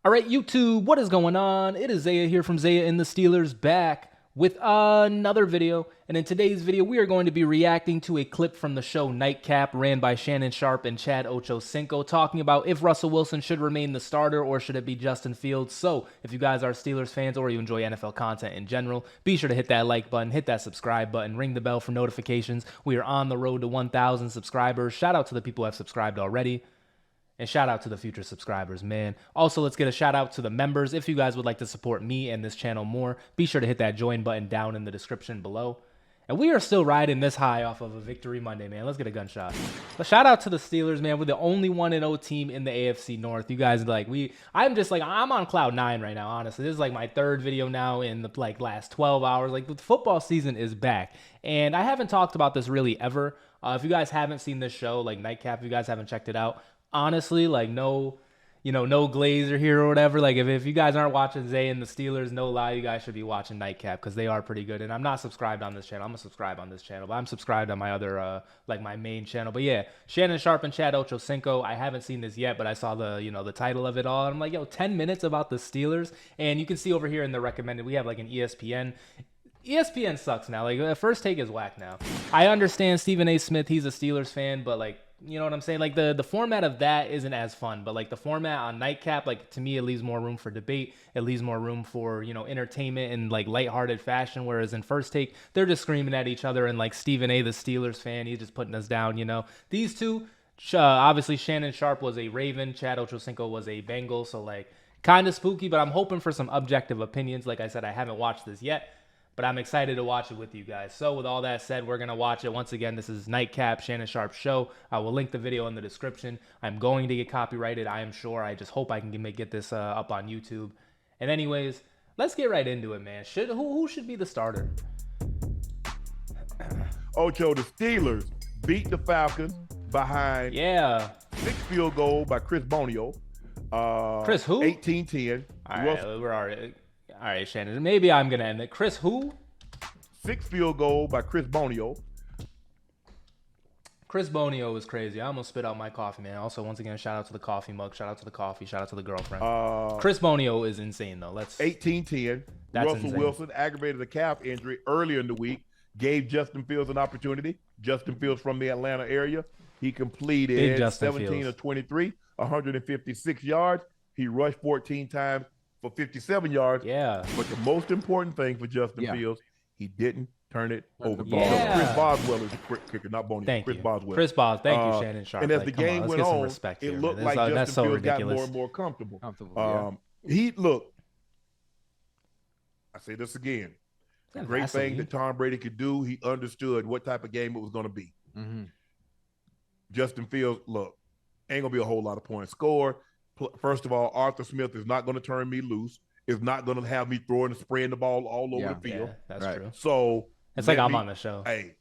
All right, YouTube, what is going on? It is Zaya here from Zaya&TheSteelers back with another video. And in today's video, we are going to be reacting to a clip from the show Nightcap, ran by Shannon Sharpe and Chad Ochocinco, talking about if Russell Wilson should remain the starter or should it be Justin Fields. So if you guys are Steelers fans or you enjoy NFL content in general, be sure to hit that like button, hit that subscribe button, ring the bell for notifications. We are on the road to 1,000 subscribers. Shout out to the people who have subscribed already. And shout out to the future subscribers, man. Also, let's get a shout out to the members. If you guys would like to support me and this channel more, be sure to hit that join button down in the description below. And we are still riding this high off of a victory Monday, man. Let's get a gunshot. But shout out to the Steelers, man. We're the only 1-0 team in the AFC North. You guys, I'm on cloud 9 right now, honestly. This is like my third video now in the last 12 hours. Like, the football season is back. And I haven't talked about this really ever. If you guys haven't seen this show, like Nightcap, if you guys haven't checked it out, honestly, like, no glazer here or whatever. Like, if you guys aren't watching Zay and the Steelers, no lie, you guys should be watching Nightcap because they are pretty good. And I'm not subscribed on this channel. I'm gonna subscribe on this channel, but I'm subscribed on my other my main channel. But yeah, Shannon Sharpe and Chad Ochocinco. I haven't seen this yet, but I saw the title of it all. And I'm like, yo, 10 minutes about the Steelers. And you can see over here in the recommended, we have like an ESPN. ESPN sucks now. Like, First Take is whack now. I understand Stephen A. Smith, he's a Steelers fan, but like, you know what I'm saying? Like, the format of that isn't as fun, but like the format on Nightcap, like, to me, it leaves more room for debate. It leaves more room for, entertainment and like lighthearted fashion. Whereas in First Take, they're just screaming at each other. And like Stephen A., the Steelers fan, he's just putting us down. These two, obviously Shannon Sharpe was a Raven, Chad Ochocinco was a Bengal. So like, kind of spooky, but I'm hoping for some objective opinions. Like I said, I haven't watched this yet, but I'm excited to watch it with you guys. So with all that said, we're going to watch it. Once again, this is Nightcap, Shannon Sharpe show. I will link the video in the description. I'm going to get copyrighted, I am sure. I just hope I can get this up on YouTube. And anyways, let's get right into it, man. Who should be the starter? Ocho, the Steelers beat the Falcons behind 6 field goal by Chris Bonio. Chris who? 18-10. All right, we're already... All right, Shannon, maybe I'm going to end it. Chris who? 6 field goal by Chris Bonio. Chris Bonio is crazy. I almost spit out my coffee, man. Also, once again, shout out to the coffee mug. Shout out to the coffee. Shout out to the girlfriend. Chris Bonio is insane, though. 18-10. Russell insane. Wilson aggravated a calf injury earlier in the week. Gave Justin Fields an opportunity. Justin Fields from the Atlanta area. He completed 17 of 23, 156 yards. He rushed 14 times for 57 yards. Yeah. But the most important thing for Justin Fields, he didn't turn it over. Yeah. Chris Boswell is the kicker, not Boney. Thank Chris you. Boswell. Thank you, Shannon Sharpe. And as the game went on, it looked like Justin Fields got more and more comfortable. Look, I say this again. The great thing that Tom Brady could do, he understood what type of game it was going to be. Justin Fields, look, ain't going to be a whole lot of points scored. First of all, Arthur Smith is not going to turn me loose. Is not going to have me throwing and spraying the ball all over the field. Yeah, that's true. So it's like I'm on the show. Hey,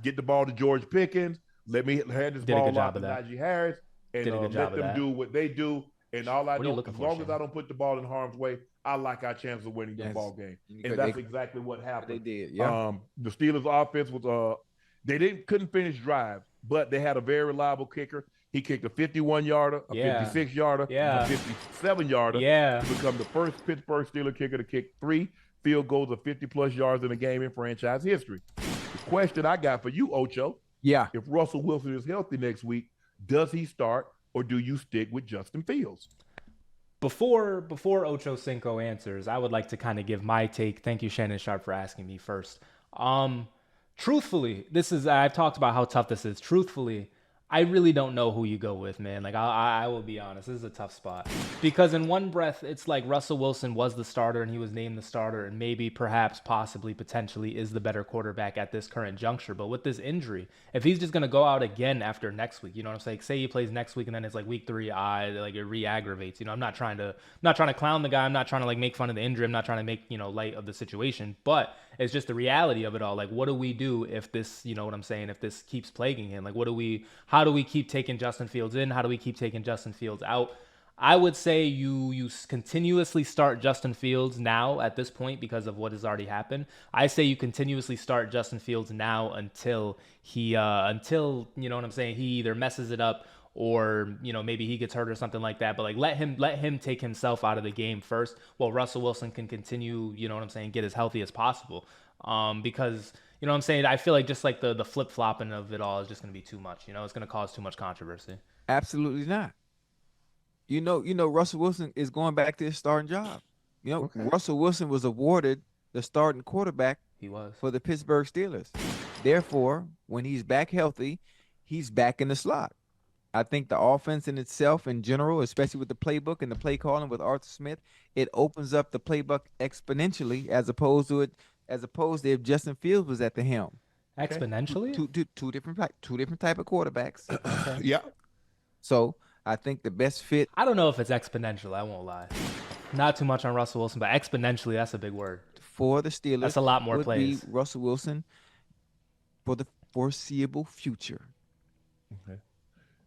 get the ball to George Pickens. Let me hand this ball out to Najee Harris, and let them do what they do. And all I know, as long as I don't put the ball in harm's way, I like our chances of winning the ball game. And that's exactly what happened. They did. Yeah. The Steelers' offense was they couldn't finish drives, but they had a very reliable kicker. He kicked a 51-yarder, a 56-yarder, a 57-yarder to become the first Pittsburgh Steelers kicker to kick 3 field goals of 50-plus yards in a game in franchise history. The question I got for you, Ocho, if Russell Wilson is healthy next week, does he start or do you stick with Justin Fields? Before Ochocinco answers, I would like to kind of give my take. Thank you, Shannon Sharpe, for asking me first. Truthfully, I've talked about how tough this is. Truthfully, I really don't know who you go with, man. Like, I will be honest. This is a tough spot. Because in one breath, it's like Russell Wilson was the starter and he was named the starter and maybe, perhaps, possibly, potentially is the better quarterback at this current juncture. But with this injury, if he's just going to go out again after next week, you know what I'm saying? Say he plays next week and then it's like week 3, it re-aggravates. I'm not trying to clown the guy. I'm not trying to like make fun of the injury. I'm not trying to make, light of the situation. But it's just the reality of it all. Like, what do we do if this, you know what I'm saying, if this keeps plaguing him? Like, how do we keep taking Justin Fields in? How do we keep taking Justin Fields out? I would say you continuously start Justin Fields now at this point because of what has already happened. I say you continuously start Justin Fields now until he, you know what I'm saying, he either messes it up or, you know, maybe he gets hurt or something like that. But like let him take himself out of the game first while Russell Wilson can continue, you know what I'm saying, get as healthy as possible. Because, you know what I'm saying, I feel like just like the flip-flopping of it all is just going to be too much. You know, it's going to cause too much controversy. Absolutely not. You know, Russell Wilson is going back to his starting job. You know, Russell Wilson was awarded the starting quarterback for the Pittsburgh Steelers. Therefore, when he's back healthy, he's back in the slot. I think the offense in itself, in general, especially with the playbook and the play calling with Arthur Smith, it opens up the playbook exponentially as opposed to if Justin Fields was at the helm. Exponentially? Two different type of quarterbacks. Okay. Yeah. So I think the best fit. I don't know if it's exponential. I won't lie. Not too much on Russell Wilson, but exponentially, that's a big word. For the Steelers, that's a lot more plays. Be Russell Wilson for the foreseeable future. Okay.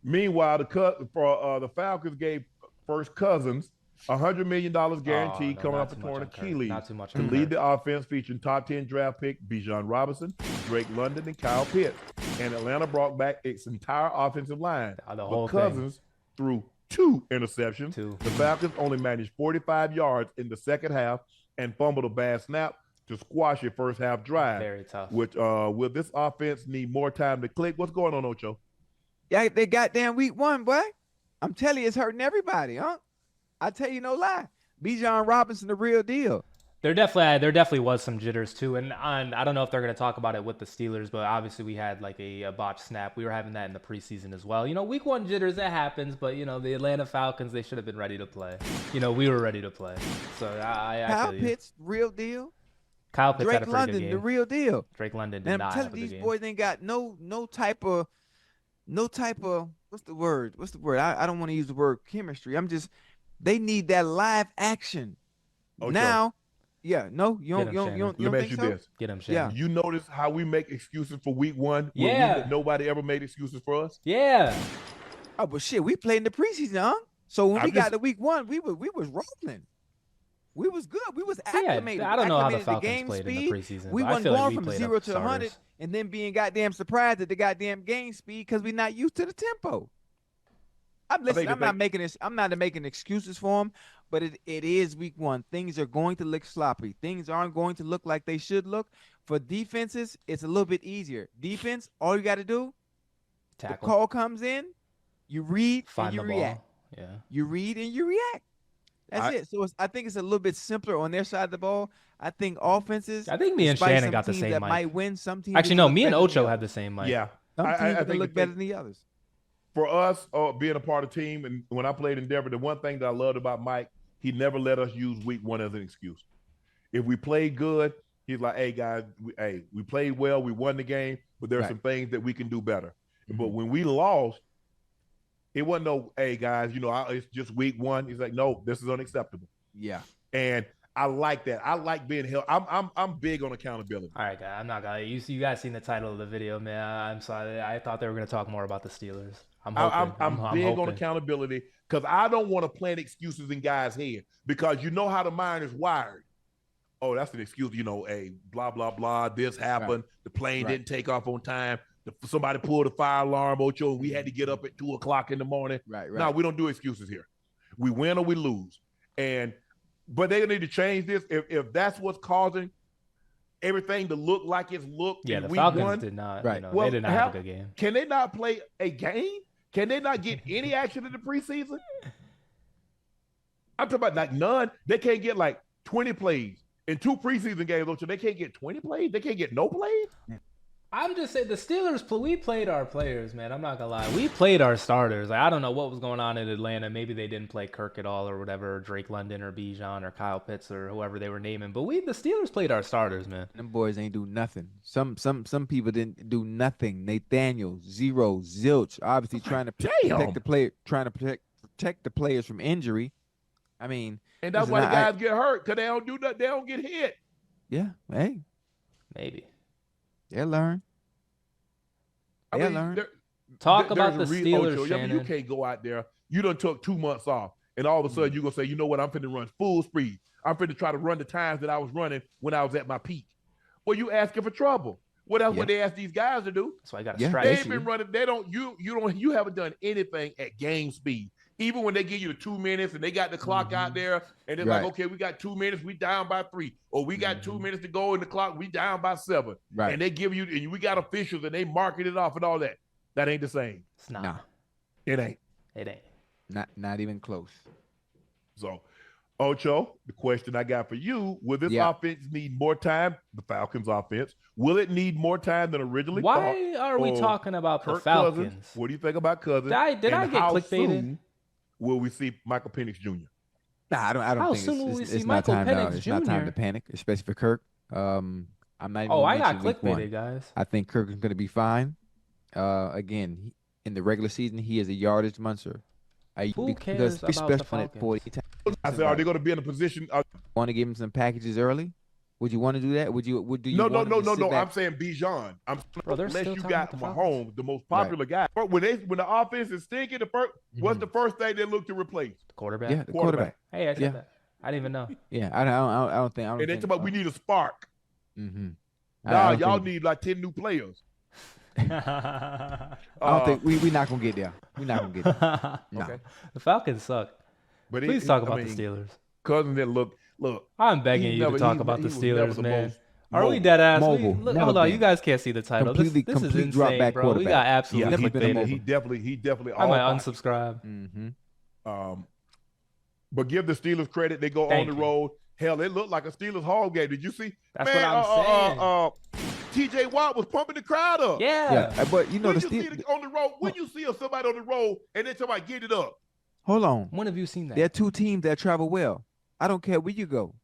Meanwhile, the Falcons gave First Cousins $100 million guaranteed coming off a torn Achilles to lead the offense, featuring top 10 draft pick Bijan Robinson, Drake London, and Kyle Pitts. And Atlanta brought back its entire offensive line. But Cousins threw 2 interceptions. The Falcons only managed 45 yards in the second half and fumbled a bad snap to squash a first half drive. Very tough. Which will this offense need more time to click? What's going on, Ocho? Yeah, they goddamn week 1, boy. I'm telling you, it's hurting everybody, huh? I tell you no lie. Bijan Robinson, the real deal. There definitely was some jitters too, and I don't know if they're going to talk about it with the Steelers, but obviously we had like a botched snap. We were having that in the preseason as well. You know, week 1 jitters, that happens, but you know the Atlanta Falcons, they should have been ready to play. You know, we were ready to play. So I Kyle Pitts, real deal. Kyle Pitts Drake had a pretty London, good game. the real deal. Drake London did and not I'm telling have a these good boys ain't got no type of what's the word? I don't want to use the word chemistry. They need that live action. Ocho. Now, yeah, no, you don't Let me ask you this. Get him, Shannon. Yeah. You notice how we make excuses for week 1? Yeah. Nobody ever made excuses for us? Yeah. Oh, but shit, we played in the preseason, huh? So when we got to week 1, we was rolling. We was good. We was acclimated. Yeah, I don't know how the Falcons game played speed. in the preseason. We wasn't going from 0 to 100 starters. and then being goddamn surprised at the goddamn game speed because we're not used to the tempo. I'm not making excuses for them, but it is week 1. Things are going to look sloppy. Things aren't going to look like they should look. For defenses, it's a little bit easier. Defense, all you got to do, tackle. The call comes in, you read and you react. Yeah. You read and you react. That's it. So I think it's a little bit simpler on their side of the ball. I think offenses. I think me and Shannon got the same mic. Might win. Some teams. Actually, no. Me and Ocho have the same mic. Yeah. Some teams look better than the others. For us, being a part of the team, and when I played in Denver, the one thing that I loved about Mike, he never let us use week 1 as an excuse. If we played good, he's like, "Hey guys, we played well, we won the game, but there are some things that we can do better." Mm-hmm. But when we lost, it wasn't no, "Hey guys, you know, it's just week 1." He's like, "No, this is unacceptable." Yeah, and I like that. I like being held. I'm big on accountability. All right, guys, I'm not gonna. You guys seen the title of the video, man? I'm sorry. I thought they were gonna talk more about the Steelers. I'm big on accountability because I don't want to plant excuses in guys' head because you know how the mind is wired. Oh, that's an excuse. You know, blah blah blah. This happened. Right. The plane didn't take off on time. Somebody pulled a fire alarm, Ocho, and we had to get up at 2:00 in the morning. Right. No, we don't do excuses here. We win or we lose. But they need to change this if that's what's causing everything to look like it's looked. Yeah, in the week Falcons 1. did not. Right. You know, they did not have a good game. Can they not play a game? Can they not get any action in the preseason? I'm talking about like none. They can't get like 20 plays in 2 preseason games. So they can't get 20 plays. They can't get no plays. I'm just saying the Steelers. We played our players, man. I'm not gonna lie. We played our starters. Like, I don't know what was going on in Atlanta. Maybe they didn't play Kirk at all, or whatever. Or Drake London, or Bijan, or Kyle Pitts, or whoever they were naming. But the Steelers played our starters, man. Them boys ain't do nothing. Some people didn't do nothing. Nathaniel, zero, zilch. Obviously trying to protect the player, trying to protect the players from injury. I mean, and that's why the guys get hurt because they don't do nothing. They don't get hit. Yeah. Hey. Maybe. They'll learn. Talk about the Steelers, Shannon. You can't go out there. You done took 2 months off, and all of a sudden you're going to say, you know what, I'm finna run full speed. I'm finna try to run the times that I was running when I was at my peak. Well, you asking for trouble. What else would they ask these guys to do? That's why I got to strike. They ain't been running. They don't. You haven't done anything at game speed. Even when they give you the 2 minutes and they got the clock out there, and they're like, okay, we got 2 minutes, we down by 3, or we got 2 minutes to go in the clock, we down by 7. Right. And they give you, and we got officials, and they marking it off and all that. That ain't the same. It's not. Nah. It ain't. It ain't. Not even close. So, Ocho, the question I got for you, will this offense need more time? The Falcons offense. Will it need more time than originally thought? Why are we talking about Kirk the Falcons? Cousins? What do you think about Cousins? Did I get clickbaited? Soon will we see Michael Penix Jr.? Nah, I don't think it's not time now. It's not time to panic, especially for Kirk. I'm not even I got clickbaited, guys. I think Kirk is going to be fine. Again, in the regular season, he is a yardage monster. Who cares about the Falcons? I said, are they going to be in a position? Want to give him some packages early? Would you want to do that? Would you? No. I'm saying Bijan. Unless you got Mahomes, the most popular guy. But when the offense is stinking, what's the first thing they look to replace? The quarterback. Yeah, the quarterback. Hey, I said that. I didn't even know. Yeah, I don't think. And they talk about we need a spark. Mm-hmm. Nah, y'all need like 10 new players. I don't think we're not gonna get there. We're not gonna get there. No. Okay. The Falcons suck. But please talk about the Steelers. Cousins didn't look. I'm begging you to talk about the Steelers, man. Are we dead ass? Hold on, you guys can't see the title. This is insane, drop back bro. We got absolutely clickbaited. He definitely. I might unsubscribe. But give the Steelers credit. They go on the road. Hell, it looked like a Steelers home game. Did you see? That's what I'm saying. TJ Watt was pumping the crowd up. Yeah. But you know the Steelers on the road. When you see somebody on the road and then somebody get it up. Hold on. When have you seen that? There are two teams that travel well. I don't care where you go.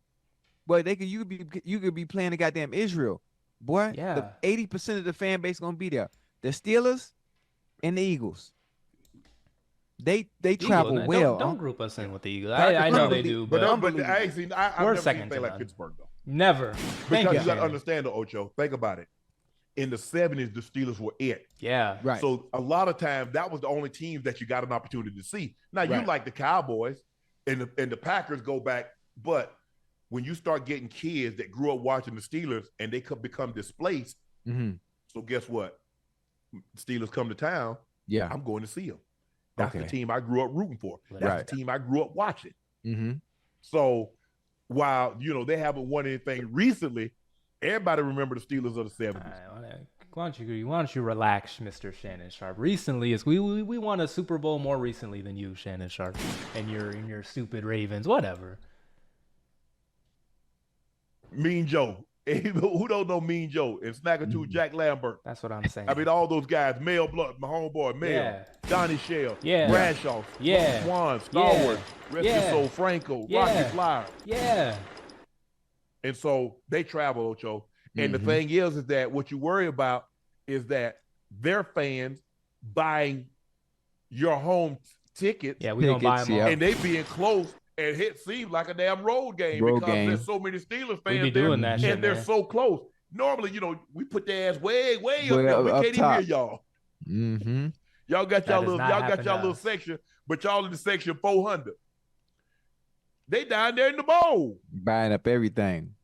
But you could be playing the goddamn Israel. Boy, 80% of the fan base gonna be there. The Steelers and the Eagles. They travel well. Don't group us in with the Eagles. I know they do, but I've never seen anything like Pittsburgh though. Never. Because you gotta understand the Ocho. Think about it. In the 70s, the Steelers were it. Yeah. Right. So a lot of times that was the only team that you got an opportunity to see. Now you like the Cowboys and the Packers go back, but when you start getting kids that grew up watching the Steelers and they could become displaced, so guess what? Steelers come to town. Yeah, I'm going to see them. That's the team I grew up rooting for. That's the team I grew up watching. So while they haven't won anything recently, everybody remember the Steelers of the 70s. Why don't you relax, Mr. Shannon Sharp? Recently, we won a Super Bowl more recently than you, Shannon Sharp, and your stupid Ravens, whatever. Mean Joe. Who don't know Mean Joe? And Snaggletooth Jack Lambert. That's what I'm saying. I mean, all those guys. Mel Blunt, my homeboy. Mel. Donnie Shell. Bradshaw. Swan. Starwood. Rest your soul. Franco. Rocky Flyer. Yeah. And so they travel, Ocho. And the thing is that what you worry about is that their fans buying your home tickets. Yeah, we don't buy them all. And they being close. And it seems like a damn road game because there's so many Steelers fans there, and they're so close. Normally, we put their ass way up there. We can't even hear y'all. Y'all got y'all little section, but y'all in the section 400. They down there in the bowl, buying up everything.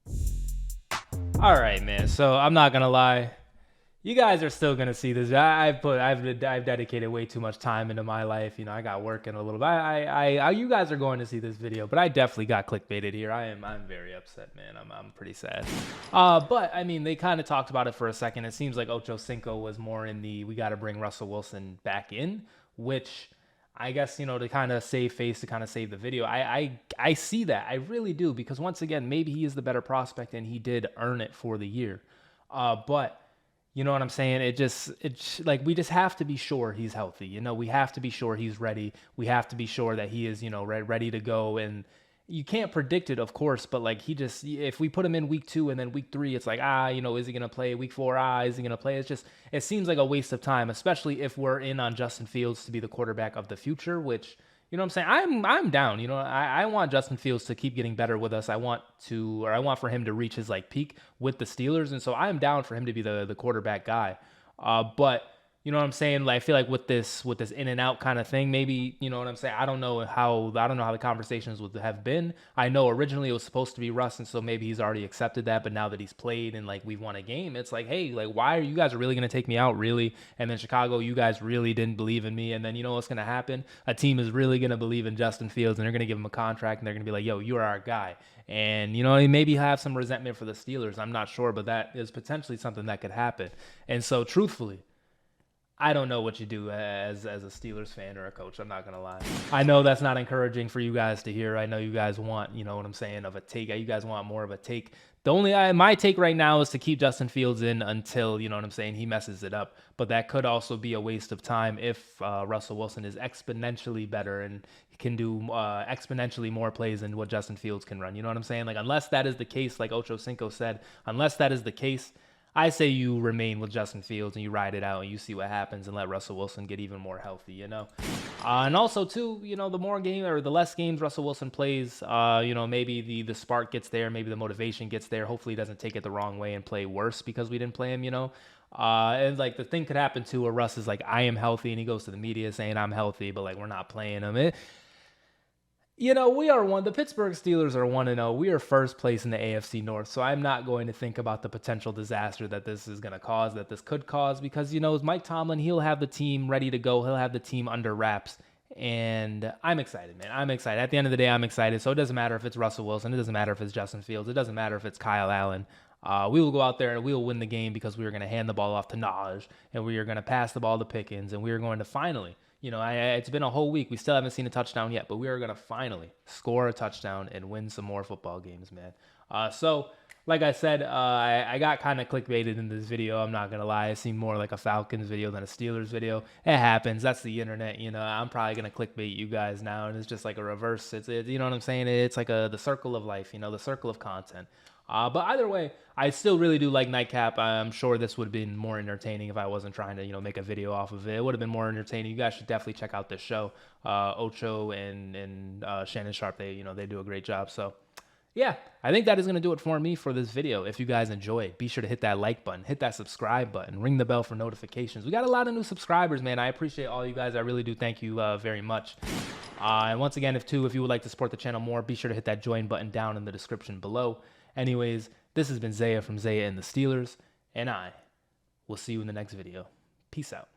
All right, man. So I'm not gonna lie. You guys are still gonna see this. I've dedicated way too much time into my life. I got working a little bit. You guys are going to see this video, but I definitely got clickbaited here. I'm very upset, man. I'm pretty sad. But I mean, they kind of talked about it for a second. It seems like Ocho Cinco was more in the we got to bring Russell Wilson back in, which I guess to kind of save face, to kind of save the video. I see that. I really do, because once again, maybe he is the better prospect and he did earn it for the year. But you know what I'm saying? It's like we just have to be sure he's healthy. We have to be sure he's ready. We have to be sure that he is, ready to go. And you can't predict it, of course, but like if we put him in week 2 and then week 3, it's like, is he going to play? Week 4, is he going to play? It seems like a waste of time, especially if we're in on Justin Fields to be the quarterback of the future, which, you know what I'm saying? I'm down. I want Justin Fields to keep getting better with us. I want for him to reach his peak with the Steelers. And so I'm down for him to be the quarterback guy. But You know what I'm saying? Like, I feel like with this in and out kind of thing, maybe, you know what I'm saying? I don't know how the conversations would have been. I know originally it was supposed to be Russ, and so maybe he's already accepted that. But now that he's played and like we've won a game, it's like, hey, like, why are you guys really gonna take me out, really? And then Chicago, you guys really didn't believe in me. And then you know what's gonna happen? A team is really gonna believe in Justin Fields, and they're gonna give him a contract, and they're gonna be like, yo, you are our guy. And you know, maybe have some resentment for the Steelers. I'm not sure, but that is potentially something that could happen. And so, truthfully, I don't know what you do as a Steelers fan or a coach. I'm not going to lie. I know that's not encouraging for you guys to hear. I know you guys want, you know what I'm saying, of a take. You guys want more of a take. My take right now is to keep Justin Fields in until, you know what I'm saying, he messes it up. But that could also be a waste of time if Russell Wilson is exponentially better and can do exponentially more plays than what Justin Fields can run. You know what I'm saying? Like, unless that is the case, like Ocho Cinco said, unless that is the case, I say you remain with Justin Fields and you ride it out and you see what happens and let Russell Wilson get even more healthy, you know? And also, too, you know, the more game or the less games Russell Wilson plays, you know, maybe the spark gets there, maybe the motivation gets there. Hopefully he doesn't take it the wrong way and play worse because we didn't play him, you know? And like the thing could happen too where Russ is like, I am healthy, and he goes to the media saying I'm healthy, but like we're not playing him. You know, the Pittsburgh Steelers are 1-0. We are first place in the AFC North, so I'm not going to think about the potential disaster that this is going to cause, that this could cause, because, you know, as Mike Tomlin, he'll have the team ready to go. He'll have the team under wraps, and I'm excited, man. I'm excited. At the end of the day, I'm excited, so it doesn't matter if it's Russell Wilson. It doesn't matter if it's Justin Fields. It doesn't matter if it's Kyle Allen. We will go out there and we will win the game because we are going to hand the ball off to Naj, and we are going to pass the ball to Pickens, and we are going to finally... You know, it's been a whole week. We still haven't seen a touchdown yet, but we are going to finally score a touchdown and win some more football games, man. So, like I said, I got kind of clickbaited in this video. I'm not going to lie. It seemed more like a Falcons video than a Steelers video. It happens. That's the internet, you know. I'm probably going to clickbait you guys now, and it's just like a reverse. You know what I'm saying? It's like the circle of life, you know, the circle of content. But either way, I still really do like Nightcap. I'm sure this would have been more entertaining if I wasn't trying to, you know, make a video off of it. It would have been more entertaining. You guys should definitely check out this show. Ocho and Shannon Sharp, they do a great job. So, yeah, I think that is going to do it for me for this video. If you guys enjoyed, be sure to hit that like button, hit that subscribe button, ring the bell for notifications. We got a lot of new subscribers, man. I appreciate all you guys. I really do. Thank you very much. And once again, if you would like to support the channel more, be sure to hit that join button down in the description below. Anyways, this has been Zaya from Zaya and the Steelers, and I will see you in the next video. Peace out.